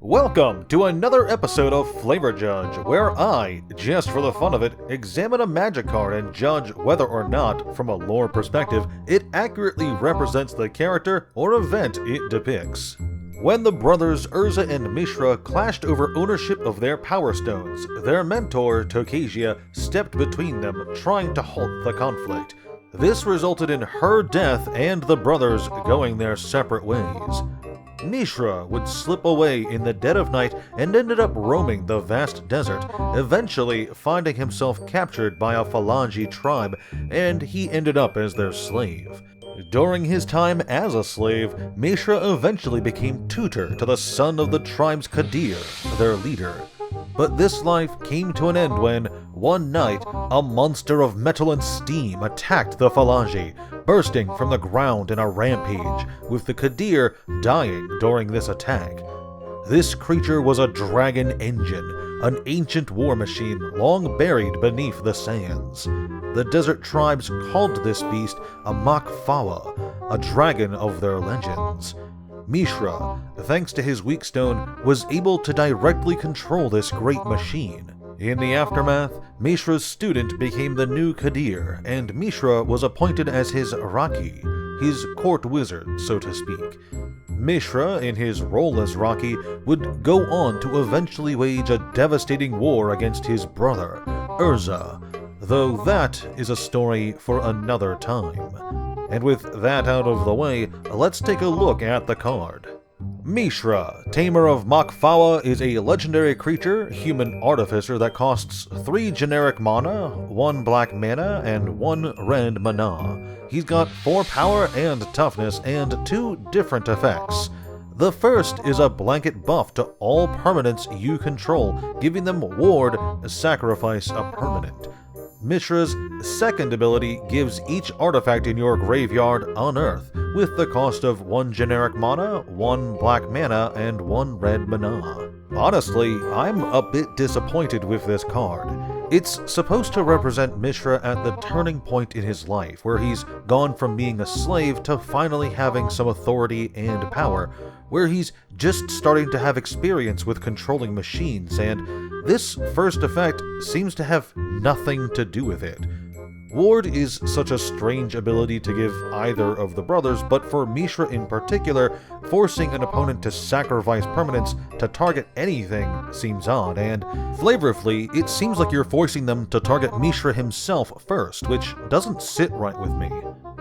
Welcome to another episode of Flavor Judge, where I, just for the fun of it, examine a magic card and judge whether or not, from a lore perspective, it accurately represents the character or event it depicts. When the brothers Urza and Mishra clashed over ownership of their Power Stones, their mentor, Tokasia, stepped between them, trying to halt the conflict. This resulted in her death and the brothers going their separate ways. Mishra would slip away in the dead of night and ended up roaming the vast desert, eventually finding himself captured by a Falangi tribe, and he ended up as their slave. During his time as a slave, Mishra eventually became tutor to the son of the tribe's Kadir, their leader. But this life came to an end when, one night, a monster of metal and steam attacked the Falangi, bursting from the ground in a rampage, with the Kadir dying during this attack. This creature was a dragon engine, an ancient war machine long buried beneath the sands. The desert tribes called this beast a Fawa, a dragon of their legends. Mishra, thanks to his weak stone, was able to directly control this great machine. In the aftermath, Mishra's student became the new Kadir, and Mishra was appointed as his Raki, his court wizard, so to speak. Mishra, in his role as Raki, would go on to eventually wage a devastating war against his brother, Urza, though that is a story for another time. And with that out of the way, let's take a look at the card. Mishra, Tamer of Fawa, is a legendary creature, human artificer that costs 3 generic mana, 1 black mana, and 1 red mana. He's got 4 power and toughness, and 2 different effects. The first is a blanket buff to all permanents you control, giving them ward, sacrifice a permanent. Mishra's second ability gives each artifact in your graveyard unearth, with the cost of 1 generic mana, 1 black mana, and 1 red mana. Honestly, I'm a bit disappointed with this card. It's supposed to represent Mishra at the turning point in his life, where he's gone from being a slave to finally having some authority and power, where he's just starting to have experience with controlling machines, and this first effect seems to have nothing to do with it. Ward is such a strange ability to give either of the brothers, but for Mishra in particular, forcing an opponent to sacrifice permanents to target anything seems odd, and flavorfully, it seems like you're forcing them to target Mishra himself first, which doesn't sit right with me.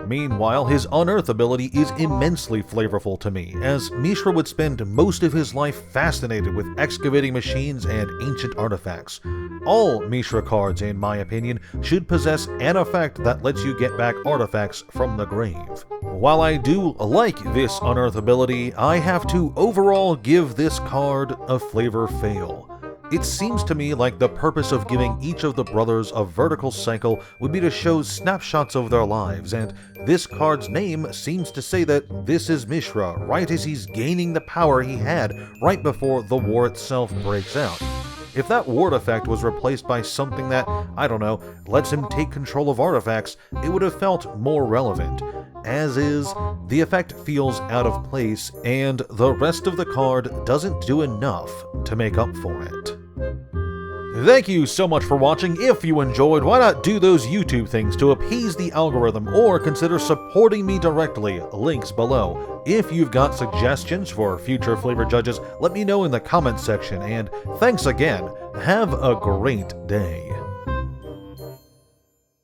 Meanwhile, his Unearth ability is immensely flavorful to me, as Mishra would spend most of his life fascinated with excavating machines and ancient artifacts. All Mishra cards, in my opinion, should possess an effect that lets you get back artifacts from the grave. While I do like this Unearth ability, I have to overall give this card a flavor fail. It seems to me like the purpose of giving each of the brothers a vertical cycle would be to show snapshots of their lives, and this card's name seems to say that this is Mishra right as he's gaining the power he had right before the war itself breaks out. If that ward effect was replaced by something that, I don't know, lets him take control of artifacts, it would have felt more relevant. As is, the effect feels out of place, and the rest of the card doesn't do enough to make up for it. Thank you so much for watching. If you enjoyed, why not do those YouTube things to appease the algorithm, or consider supporting me directly, links below. If you've got suggestions for future flavor judges, let me know in the comments section, and thanks again. Have a great day.